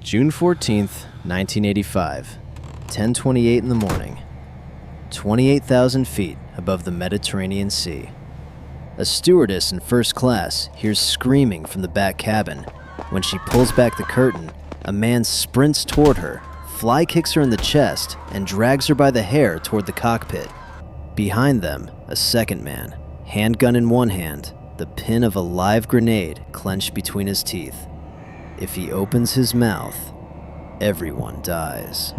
June 14th, 1985, 10:28 in the morning, 28,000 feet above the Mediterranean Sea. A stewardess in first class hears screaming from the back cabin. When she pulls back the curtain, a man sprints toward her, fly kicks her in the chest, and drags her by the hair toward the cockpit. Behind them, a second man, handgun in one hand, the pin of a live grenade clenched between his teeth. If he opens his mouth, everyone dies.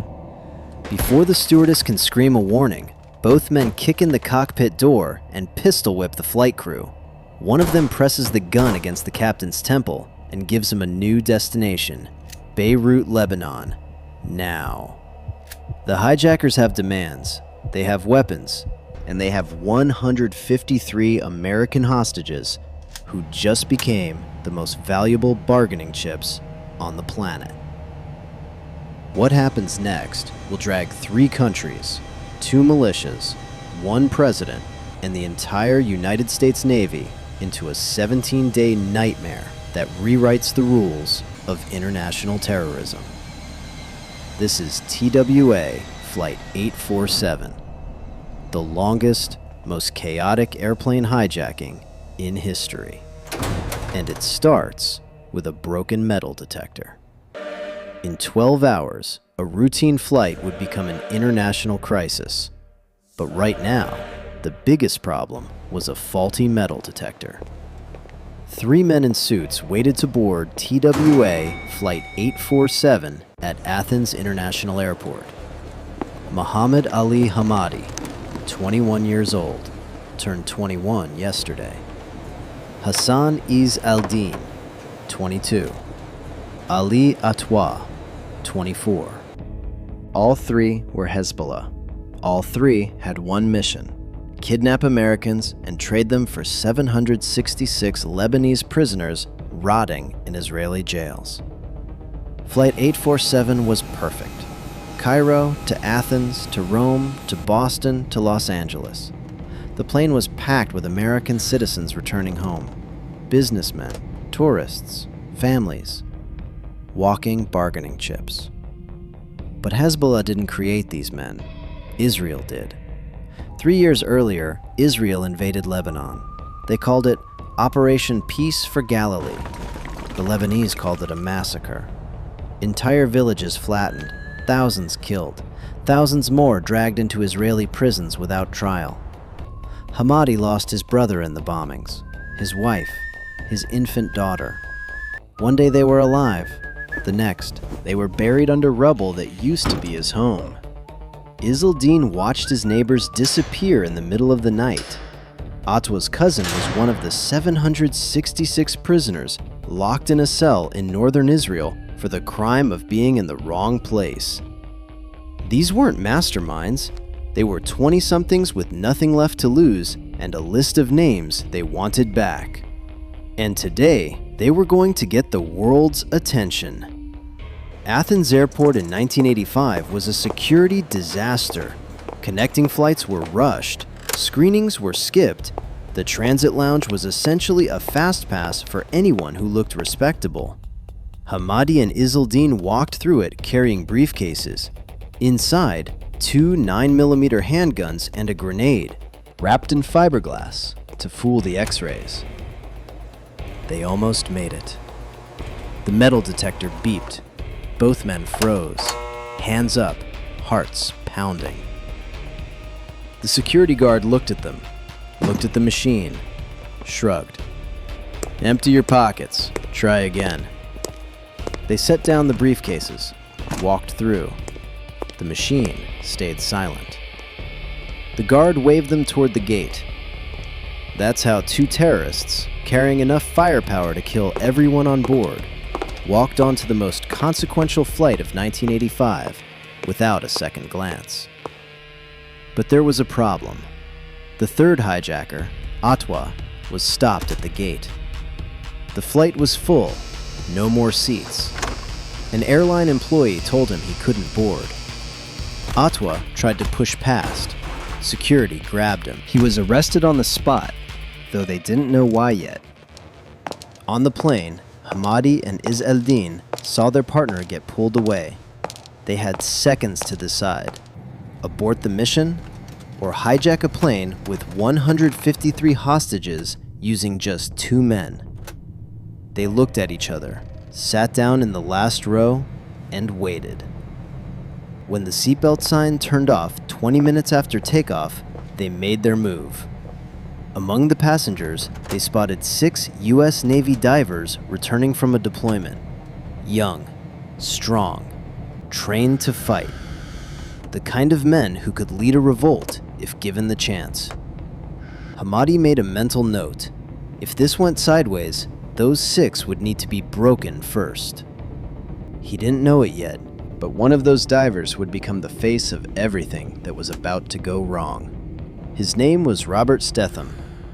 Before the stewardess can scream a warning, both men kick in the cockpit door and pistol whip the flight crew. One of them presses the gun against the captain's temple and gives him a new destination, Beirut, Lebanon, now. The hijackers have demands, they have weapons, and they have 153 American hostages who just became the most valuable bargaining chips on the planet. What happens next will drag 3 countries, 2 militias, 1 president, and the entire United States Navy into a 17-day nightmare that rewrites the rules of international terrorism. This is TWA Flight 847, the longest, most chaotic airplane hijacking in history. And it starts with a broken metal detector. In 12 hours, a routine flight would become an international crisis. But right now, the biggest problem was a faulty metal detector. 3 men in suits waited to board TWA Flight 847 at Athens International Airport. Muhammad Ali Hamadi, 21 years old, turned 21 yesterday. Hassan Iz al-Din, 22. Ali Atwa, 24. All 3 were Hezbollah. All 3 had one mission: kidnap Americans and trade them for 766 Lebanese prisoners rotting in Israeli jails. Flight 847 was perfect. Cairo to Athens to Rome to Boston to Los Angeles. The plane was packed with American citizens returning home. Businessmen, tourists, families. Walking bargaining chips. But Hezbollah didn't create these men. Israel did. 3 years earlier, Israel invaded Lebanon. They called it Operation Peace for Galilee. The Lebanese called it a massacre. Entire villages flattened, thousands killed, thousands more dragged into Israeli prisons without trial. Hamadi lost his brother in the bombings, his wife, his infant daughter. One day they were alive. The next, they were buried under rubble that used to be his home. Iz al-Din watched his neighbors disappear in the middle of the night. Atwa's cousin was one of the 766 prisoners locked in a cell in northern Israel for the crime of being in the wrong place. These weren't masterminds. They were 20-somethings with nothing left to lose and a list of names they wanted back. And today, they were going to get the world's attention. Athens Airport in 1985 was a security disaster. Connecting flights were rushed, screenings were skipped. The transit lounge was essentially a fast pass for anyone who looked respectable. Hamadi and Iz al-Din walked through it carrying briefcases. Inside, 2 9mm handguns and a grenade, wrapped in fiberglass to fool the X-rays. They almost made it. The metal detector beeped. Both men froze, hands up, hearts pounding. The security guard looked at them, looked at the machine, shrugged. Empty your pockets, try again. They set down the briefcases, walked through. The machine stayed silent. The guard waved them toward the gate. That's how 2 terrorists, carrying enough firepower to kill everyone on board, walked onto the most consequential flight of 1985 without a second glance. But there was a problem. The third hijacker, Atwa, was stopped at the gate. The flight was full, no more seats. An airline employee told him he couldn't board. Atwa tried to push past. Security grabbed him. He was arrested on the spot, though they didn't know why yet. On the plane, Hamadi and Iz al-Din saw their partner get pulled away. They had seconds to decide: abort the mission or hijack a plane with 153 hostages using just 2 men. They looked at each other, sat down in the last row, and waited. When the seatbelt sign turned off 20 minutes after takeoff, they made their move. Among the passengers, they spotted 6 U.S. Navy divers returning from a deployment. Young, strong, trained to fight. The kind of men who could lead a revolt if given the chance. Hamadi made a mental note. If this went sideways, those 6 would need to be broken first. He didn't know it yet, but one of those divers would become the face of everything that was about to go wrong. His name was Robert Stetham.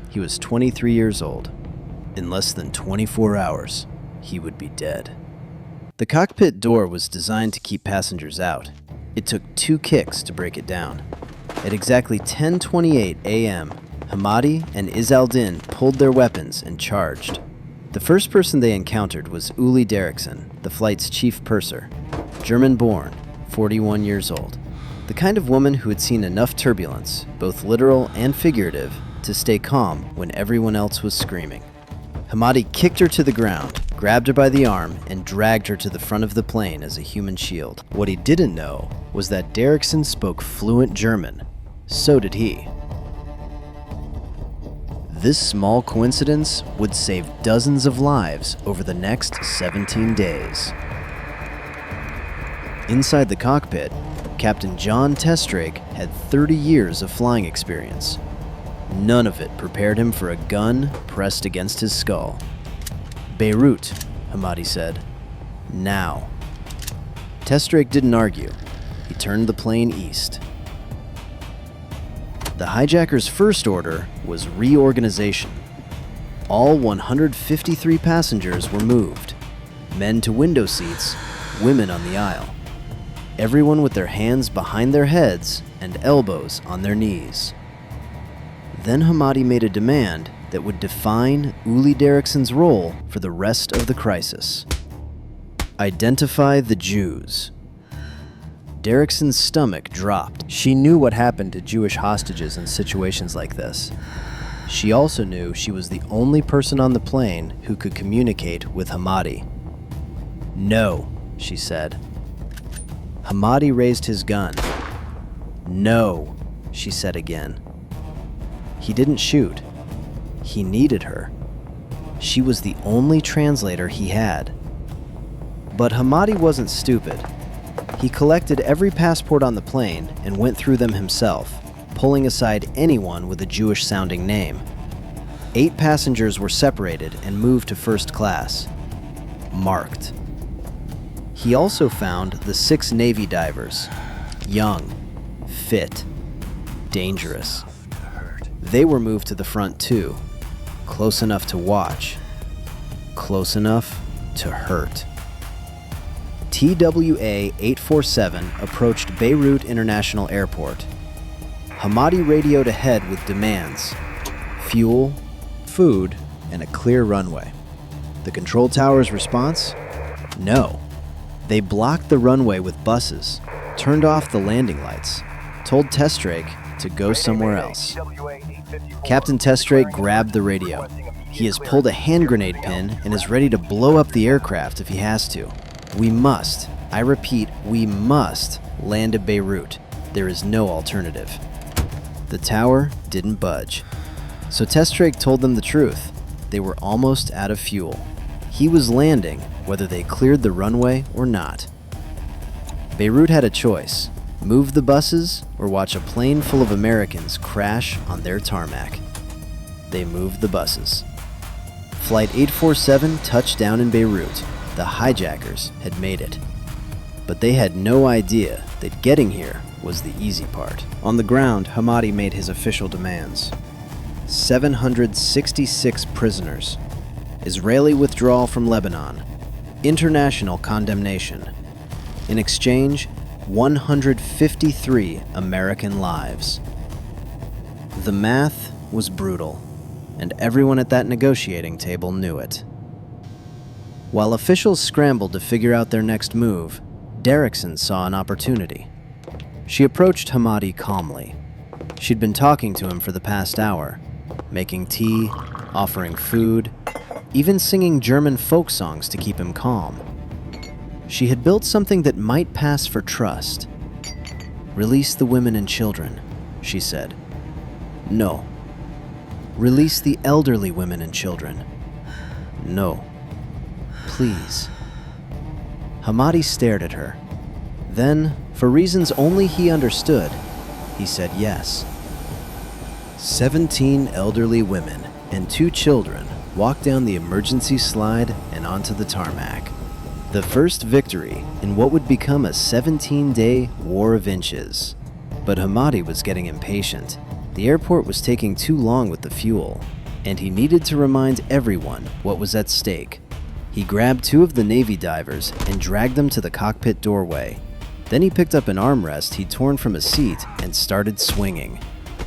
He was 23 years old. In less than 24 hours, he would be dead. The cockpit door was designed to keep passengers out. It took 2 kicks to break it down. At exactly 10:28 a.m., Hamadi and Izaldin pulled their weapons and charged. The first person they encountered was Uli Derrickson, the flight's chief purser. German-born, 41 years old. The kind of woman who had seen enough turbulence, both literal and figurative, to stay calm when everyone else was screaming. Hamadi kicked her to the ground, grabbed her by the arm, and dragged her to the front of the plane as a human shield. What he didn't know was that Derrickson spoke fluent German. So did he. This small coincidence would save dozens of lives over the next 17 days. Inside the cockpit, Captain John Testrake had 30 years of flying experience. None of it prepared him for a gun pressed against his skull. Beirut, Hamadi said. Now. Testrake didn't argue. He turned the plane east. The hijackers' first order was reorganization. All 153 passengers were moved. Men to window seats, women on the aisle. Everyone with their hands behind their heads and elbows on their knees. Then Hamadi made a demand that would define Uli Derrickson's role for the rest of the crisis. Identify the Jews. Derrickson's stomach dropped. She knew what happened to Jewish hostages in situations like this. She also knew she was the only person on the plane who could communicate with Hamadi. No, she said. Hamadi raised his gun. No, she said again. He didn't shoot. He needed her. She was the only translator he had. But Hamadi wasn't stupid. He collected every passport on the plane and went through them himself, pulling aside anyone with a Jewish-sounding name. 8 passengers were separated and moved to first class. Marked. He also found the 6 Navy divers. Young, fit, dangerous. They were moved to the front too. Close enough to watch. Close enough to hurt. TWA 847 approached Beirut International Airport. Hamadi radioed ahead with demands: fuel, food, and a clear runway. The control tower's response? No. They blocked the runway with buses, turned off the landing lights, told Testrake to go somewhere else. Captain Testrake grabbed the radio. He has pulled a hand grenade pin and is ready to blow up the aircraft if he has to. We must, I repeat, we must land at Beirut. There is no alternative. The tower didn't budge. So Testrake told them the truth. They were almost out of fuel. He was landing, whether they cleared the runway or not. Beirut had a choice: move the buses or watch a plane full of Americans crash on their tarmac. They moved the buses. Flight 847 touched down in Beirut. The hijackers had made it. But they had no idea that getting here was the easy part. On the ground, Hamadi made his official demands. 766 prisoners. Israeli withdrawal from Lebanon. International condemnation. In exchange, 153 American lives. The math was brutal, and everyone at that negotiating table knew it. While officials scrambled to figure out their next move, Derrickson saw an opportunity. She approached Hamadi calmly. She'd been talking to him for the past hour, making tea, offering food, even singing German folk songs to keep him calm. She had built something that might pass for trust. "Release the women and children," she said. "No." "Release the elderly women and children." "No." "Please." Hamadi stared at her. Then, for reasons only he understood, he said yes. 17 elderly women and 2 children walked down the emergency slide and onto the tarmac. The first victory in what would become a 17-day war of inches. But Hamadi was getting impatient. The airport was taking too long with the fuel, and he needed to remind everyone what was at stake. He grabbed 2 of the Navy divers and dragged them to the cockpit doorway. Then he picked up an armrest he'd torn from a seat and started swinging.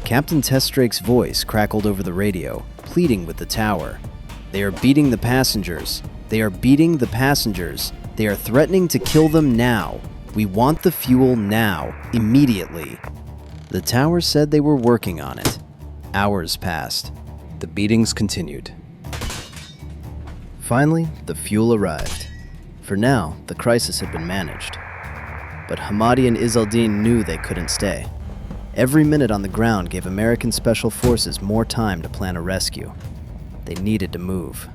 Captain Testrake's voice crackled over the radio, pleading with the tower. "They are beating the passengers. They are beating the passengers. They are threatening to kill them now. We want the fuel now, immediately." The tower said they were working on it. Hours passed. The beatings continued. Finally, the fuel arrived. For now, the crisis had been managed. But Hamadi and Izzeldin knew they couldn't stay. Every minute on the ground gave American Special Forces more time to plan a rescue. They needed to move.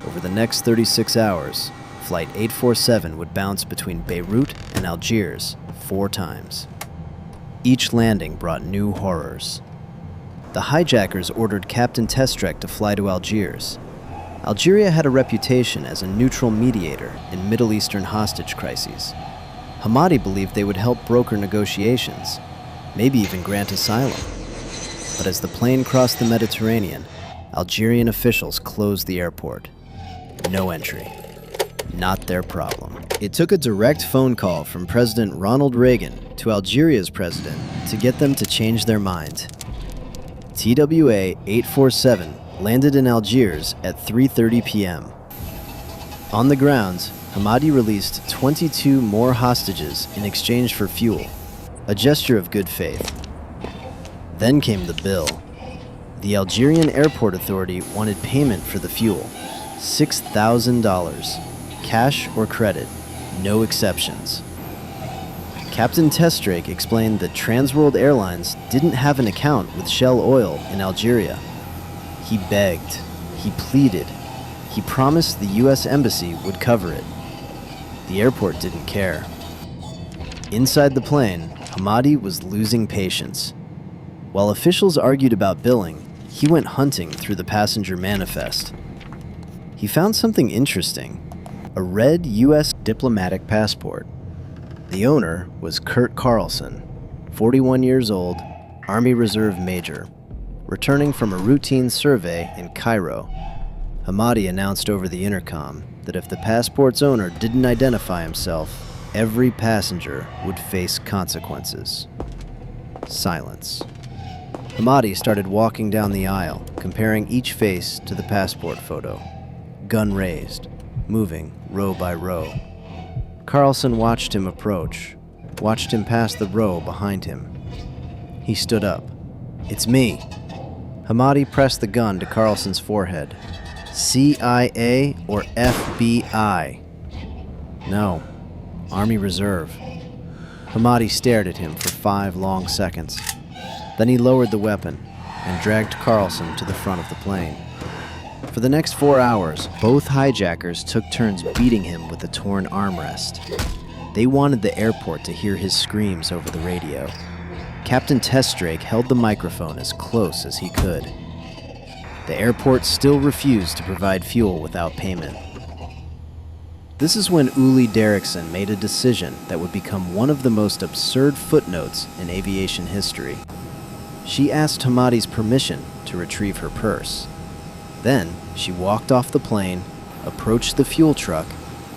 Over the next 36 hours, Flight 847 would bounce between Beirut and Algiers 4 times. Each landing brought new horrors. The hijackers ordered Captain Testrake to fly to Algiers. Algeria had a reputation as a neutral mediator in Middle Eastern hostage crises. Hamadi believed they would help broker negotiations, maybe even grant asylum. But as the plane crossed the Mediterranean, Algerian officials closed the airport. No entry. Not their problem. It took a direct phone call from President Ronald Reagan to Algeria's president to get them to change their mind. TWA 847 landed in Algiers at 3:30 p.m. On the ground, Hamadi released 22 more hostages in exchange for fuel, a gesture of good faith. Then came the bill. The Algerian Airport Authority wanted payment for the fuel, $6,000, cash or credit, no exceptions. Captain Testrake explained that Transworld Airlines didn't have an account with Shell Oil in Algeria. He begged, he pleaded, he promised the U.S. Embassy would cover it. The airport didn't care. Inside the plane, Hamadi was losing patience. While officials argued about billing, he went hunting through the passenger manifest. He found something interesting, a red U.S. diplomatic passport. The owner was Kurt Carlson, 41 years old, Army Reserve Major, returning from a routine survey in Cairo. Hamadi announced over the intercom that if the passport's owner didn't identify himself, every passenger would face consequences. Silence. Hamadi started walking down the aisle, comparing each face to the passport photo. Gun raised, moving row by row. Carlson watched him approach, watched him pass the row behind him. He stood up. "It's me." Hamadi pressed the gun to Carlson's forehead. "CIA or FBI?" "No, Army Reserve." Hamadi stared at him for 5 long seconds. Then he lowered the weapon and dragged Carlson to the front of the plane. For the next 4 hours, both hijackers took turns beating him with a torn armrest. They wanted the airport to hear his screams over the radio. Captain Testrake held the microphone as close as he could. The airport still refused to provide fuel without payment. This is when Uli Derrickson made a decision that would become one of the most absurd footnotes in aviation history. She asked Hamadi's permission to retrieve her purse. Then, she walked off the plane, approached the fuel truck,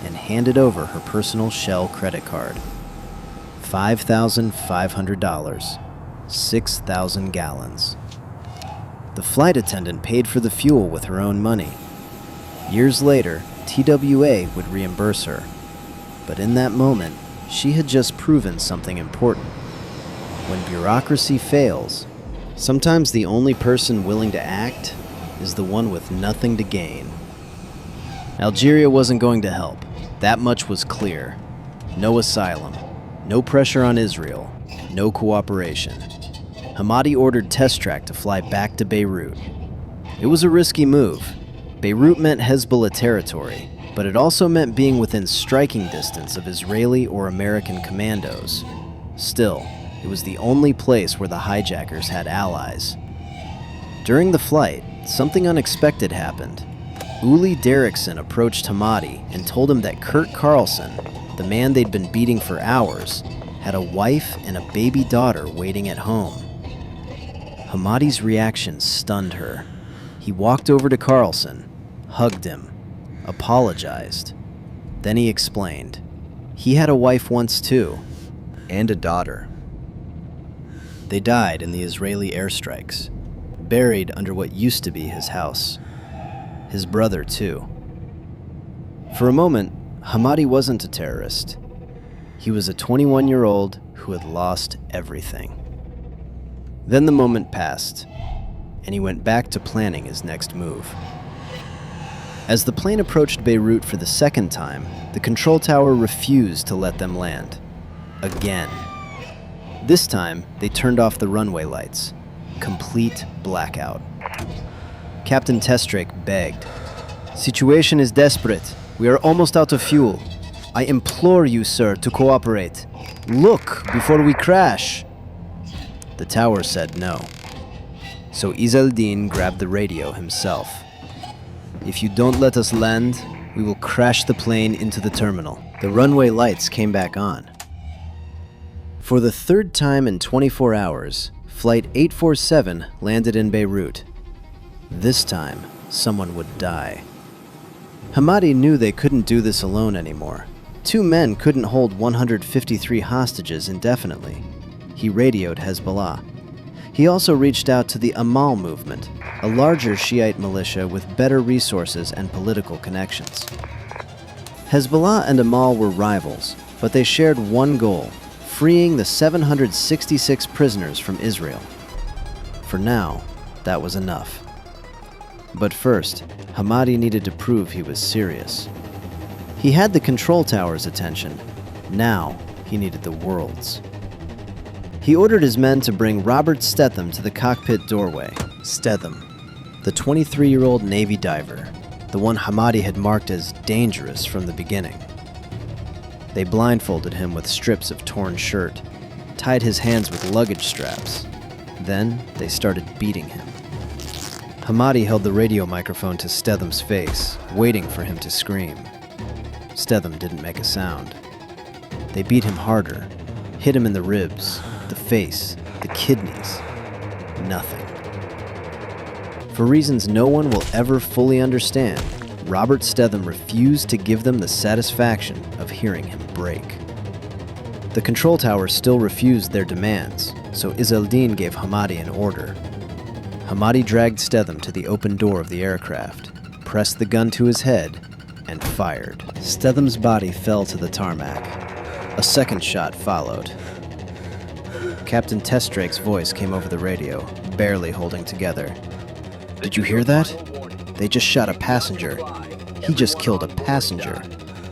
and handed over her personal Shell credit card. $5,500, 6,000 gallons. The flight attendant paid for the fuel with her own money. Years later, TWA would reimburse her. But in that moment, she had just proven something important. When bureaucracy fails, sometimes the only person willing to act is the one with nothing to gain. Algeria wasn't going to help. That much was clear. No asylum, no pressure on Israel, no cooperation. Hamadi ordered Test Track to fly back to Beirut. It was a risky move. Beirut meant Hezbollah territory, but it also meant being within striking distance of Israeli or American commandos. Still, it was the only place where the hijackers had allies. During the flight, something unexpected happened. Uli Derrickson approached Hamadi and told him that Kurt Carlson, the man they'd been beating for hours, had a wife and a baby daughter waiting at home. Hamadi's reaction stunned her. He walked over to Carlson, hugged him, apologized. Then he explained. He had a wife once too, and a daughter. They died in the Israeli airstrikes, buried under what used to be his house. His brother too. For a moment, Hamadi wasn't a terrorist. He was a 21-year-old who had lost everything. Then the moment passed, and he went back to planning his next move. As the plane approached Beirut for the second time, the control tower refused to let them land. Again. This time, they turned off the runway lights. Complete blackout. Captain Testrake begged. "Situation is desperate. We are almost out of fuel. I implore you, sir, to cooperate. Look before we crash." The tower said no. So Izzeldin grabbed the radio himself. "If you don't let us land, we will crash the plane into the terminal." The runway lights came back on. For the third time in 24 hours, Flight 847 landed in Beirut. This time, someone would die. Hamadi knew they couldn't do this alone anymore. Two men couldn't hold 153 hostages indefinitely. He radioed Hezbollah. He also reached out to the Amal movement, a larger Shiite militia with better resources and political connections. Hezbollah and Amal were rivals, but they shared one goal: freeing the 766 prisoners from Israel. For now, that was enough. But first, Hamadi needed to prove he was serious. He had the control tower's attention. Now, he needed the world's. He ordered his men to bring Robert Stetham to the cockpit doorway. Stetham, the 23-year-old Navy diver, the one Hamadi had marked as dangerous from the beginning. They blindfolded him with strips of torn shirt, tied his hands with luggage straps. Then they started beating him. Hamadi held the radio microphone to Stetham's face, waiting for him to scream. Stetham didn't make a sound. They beat him harder, hit him in the ribs, the face, the kidneys. Nothing. For reasons no one will ever fully understand, Robert Stetham refused to give them the satisfaction of hearing him break. The control tower still refused their demands, so Izzeldin gave Hamadi an order. Hamadi dragged Stetham to the open door of the aircraft, pressed the gun to his head, and fired. Stetham's body fell to the tarmac. A second shot followed. Captain Testrake's voice came over the radio, barely holding together. "Did you hear that? They just shot a passenger. He just killed a passenger.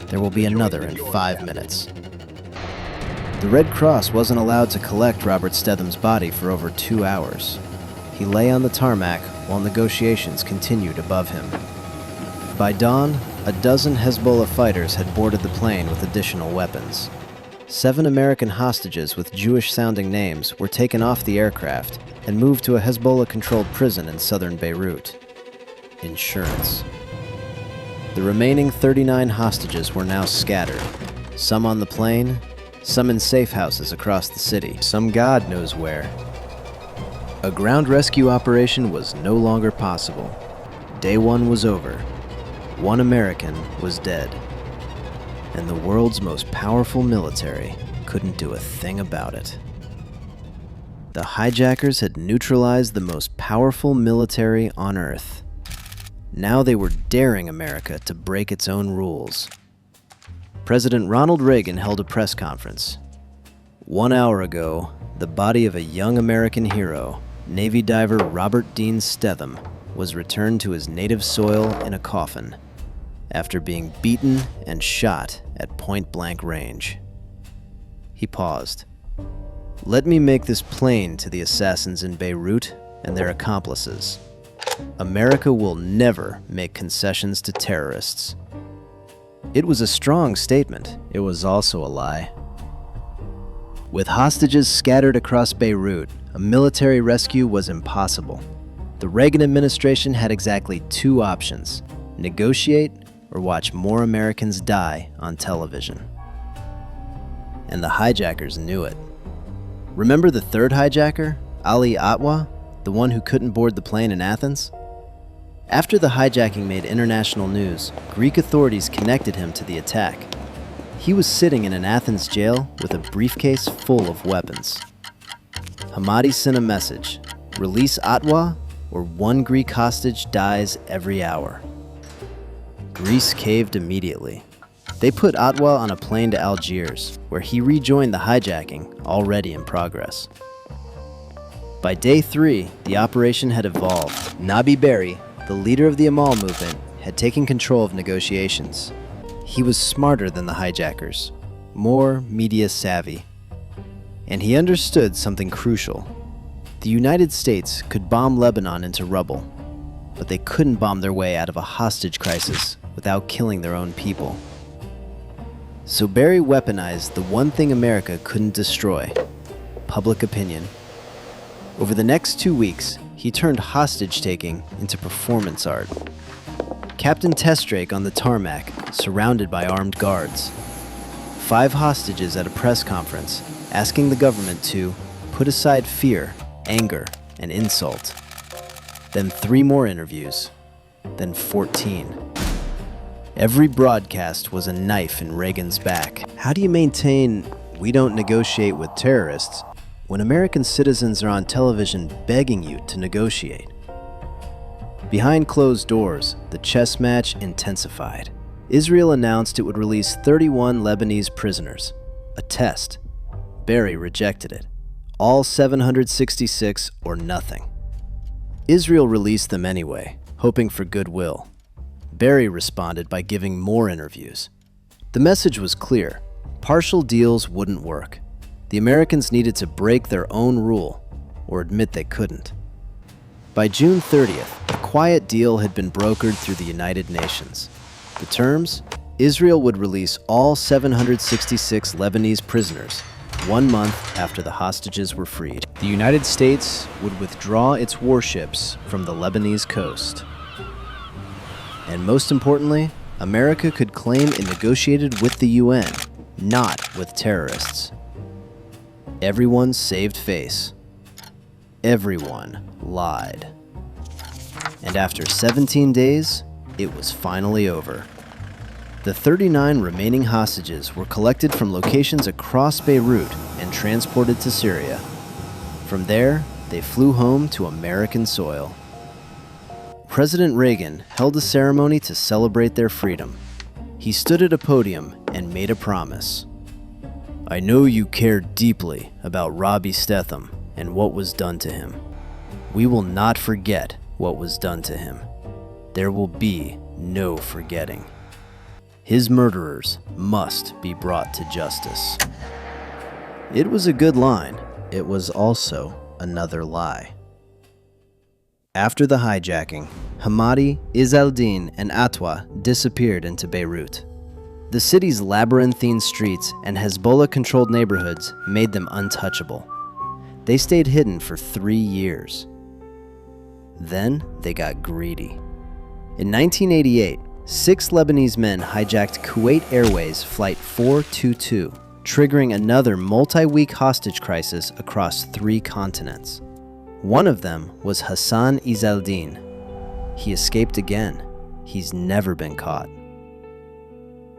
There will be another in 5 minutes." The Red Cross wasn't allowed to collect Robert Stetham's body for over 2 hours. He lay on the tarmac while negotiations continued above him. By dawn, a dozen Hezbollah fighters had boarded the plane with additional weapons. 7 American hostages with Jewish-sounding names were taken off the aircraft and moved to a Hezbollah-controlled prison in southern Beirut. Insurance. The remaining 39 hostages were now scattered, some on the plane, some in safe houses across the city, some God knows where. A ground rescue operation was no longer possible. Day 1 was over. 1 American was dead. And the world's most powerful military couldn't do a thing about it. The hijackers had neutralized the most powerful military on Earth. Now they were daring America to break its own rules. President Ronald Reagan held a press conference. 1 hour ago, the body of a young American hero, Navy diver Robert Dean Stetham, was returned to his native soil in a coffin after being beaten and shot at point-blank range. He paused. Let me make this plain to the assassins in Beirut and their accomplices. America will never make concessions to terrorists. It was a strong statement. It was also a lie. With hostages scattered across Beirut, a military rescue was impossible. The Reagan administration had exactly two options: negotiate or watch more Americans die on television. And the hijackers knew it. Remember the third hijacker, Ali Atwa, the one who couldn't board the plane in Athens? After the hijacking made international news, Greek authorities connected him to the attack. He was sitting in an Athens jail with a briefcase full of weapons. Hamadi sent a message: release Atwa or one Greek hostage dies every hour. Greece caved immediately. They put Atwa on a plane to Algiers, where he rejoined the hijacking already in progress. By day 3, the operation had evolved. Nabi Berri, the leader of the Amal movement, had taken control of negotiations. He was smarter than the hijackers, more media savvy. And he understood something crucial. The United States could bomb Lebanon into rubble, but they couldn't bomb their way out of a hostage crisis without killing their own people. So Berri weaponized the one thing America couldn't destroy: public opinion. Over the next 2 weeks, he turned hostage-taking into performance art. Captain Testrake on the tarmac, surrounded by armed guards. 5 hostages at a press conference, asking the government to put aside fear, anger, and insult. Then 3 more interviews. Then 14. Every broadcast was a knife in Reagan's back. How do you maintain "we don't negotiate with terrorists" when American citizens are on television begging you to negotiate? Behind closed doors, the chess match intensified. Israel announced it would release 31 Lebanese prisoners. A test. Berri rejected it. All 766 or nothing. Israel released them anyway, hoping for goodwill. Berri responded by giving more interviews. The message was clear: partial deals wouldn't work. The Americans needed to break their own rule, or admit they couldn't. By June 30th, a quiet deal had been brokered through the United Nations. The terms? Israel would release all 766 Lebanese prisoners 1 month after the hostages were freed. The United States would withdraw its warships from the Lebanese coast. And most importantly, America could claim it negotiated with the UN, not with terrorists. Everyone saved face. Everyone lied. And after 17 days, it was finally over. The 39 remaining hostages were collected from locations across Beirut and transported to Syria. From there, they flew home to American soil. President Reagan held a ceremony to celebrate their freedom. He stood at a podium and made a promise. "I know you care deeply about Robbie Stetham and what was done to him. We will not forget what was done to him. There will be no forgetting. His murderers must be brought to justice." It was a good line. It was also another lie. After the hijacking, Hamadi, Izzeldin, and Atwa disappeared into Beirut. The city's labyrinthine streets and Hezbollah-controlled neighborhoods made them untouchable. They stayed hidden for 3 years. Then they got greedy. In 1988, 6 Lebanese men hijacked Kuwait Airways Flight 422, triggering another multi-week hostage crisis across 3 continents. One of them was Hassan Izzeldin. He escaped again. He's never been caught.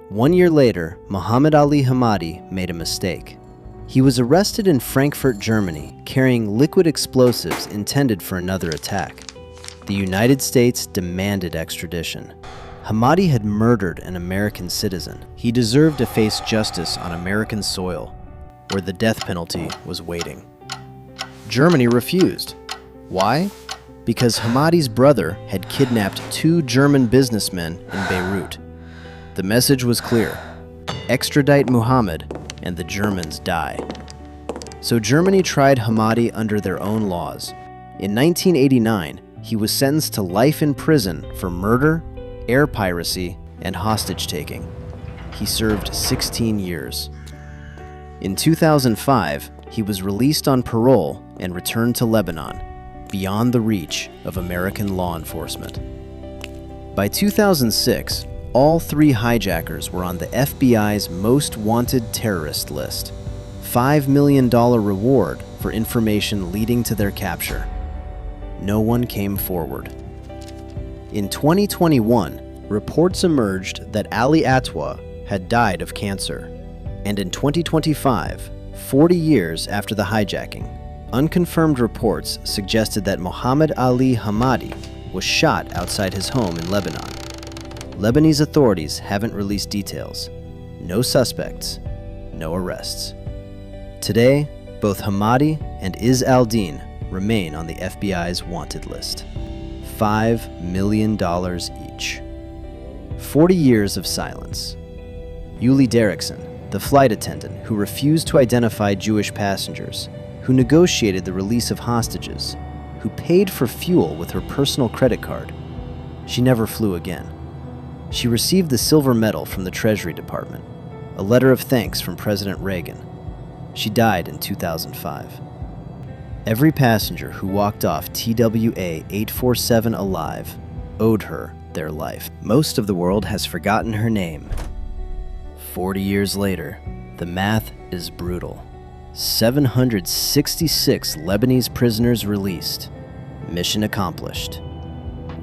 1 year later, Muhammad Ali Hamadi made a mistake. He was arrested in Frankfurt, Germany, carrying liquid explosives intended for another attack. The United States demanded extradition. Hamadi had murdered an American citizen. He deserved to face justice on American soil, where the death penalty was waiting. Germany refused. Why? Because Hamadi's brother had kidnapped 2 German businessmen in Beirut. The message was clear: extradite Muhammad and the Germans die. So Germany tried Hamadi under their own laws. In 1989, he was sentenced to life in prison for murder, air piracy, and hostage-taking. He served 16 years. In 2005, he was released on parole and returned to Lebanon, beyond the reach of American law enforcement. By 2006, all 3 hijackers were on the FBI's most wanted terrorist list. $5 million reward for information leading to their capture. No one came forward. In 2021, reports emerged that Ali Atwa had died of cancer. And in 2025, 40 years after the hijacking, unconfirmed reports suggested that Mohammed Ali Hamadi was shot outside his home in Lebanon. Lebanese authorities haven't released details. No suspects, no arrests. Today, both Hamadi and Izz al-Din remain on the FBI's wanted list. $5 million each. 40 years of silence. Yuli Derrickson, the flight attendant who refused to identify Jewish passengers, who negotiated the release of hostages, who paid for fuel with her personal credit card. She never flew again. She received the Silver Medal from the Treasury Department, a letter of thanks from President Reagan. She died in 2005. Every passenger who walked off TWA 847 alive owed her their life. Most of the world has forgotten her name. 40 years later, the math is brutal. 766 Lebanese prisoners released. Mission accomplished.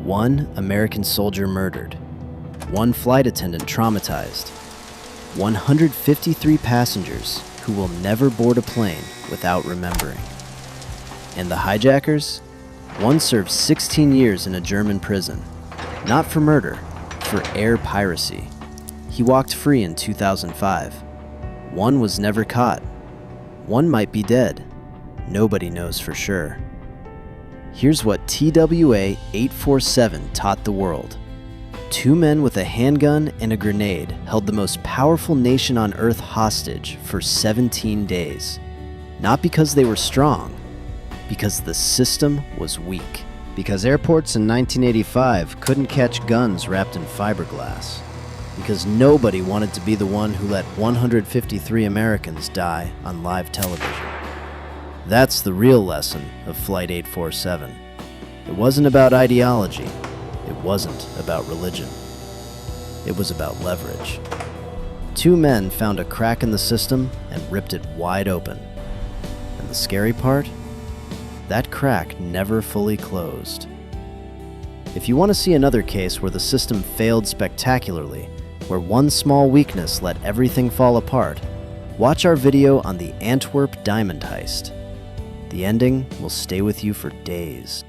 1 American soldier murdered. 1 flight attendant traumatized. 153 passengers who will never board a plane without remembering. And the hijackers? 1 served 16 years in a German prison. Not for murder, for air piracy. He walked free in 2005. 1 was never caught. 1 might be dead. Nobody knows for sure. Here's what TWA 847 taught the world. 2 men with a handgun and a grenade held the most powerful nation on Earth hostage for 17 days. Not because they were strong, because the system was weak. Because airports in 1985 couldn't catch guns wrapped in fiberglass. Because nobody wanted to be the one who let 153 Americans die on live television. That's the real lesson of Flight 847. It wasn't about ideology. It wasn't about religion. It was about leverage. 2 men found a crack in the system and ripped it wide open. And the scary part? That crack never fully closed. If you want to see another case where the system failed spectacularly, where 1 small weakness let everything fall apart, watch our video on the Antwerp diamond heist. The ending will stay with you for days.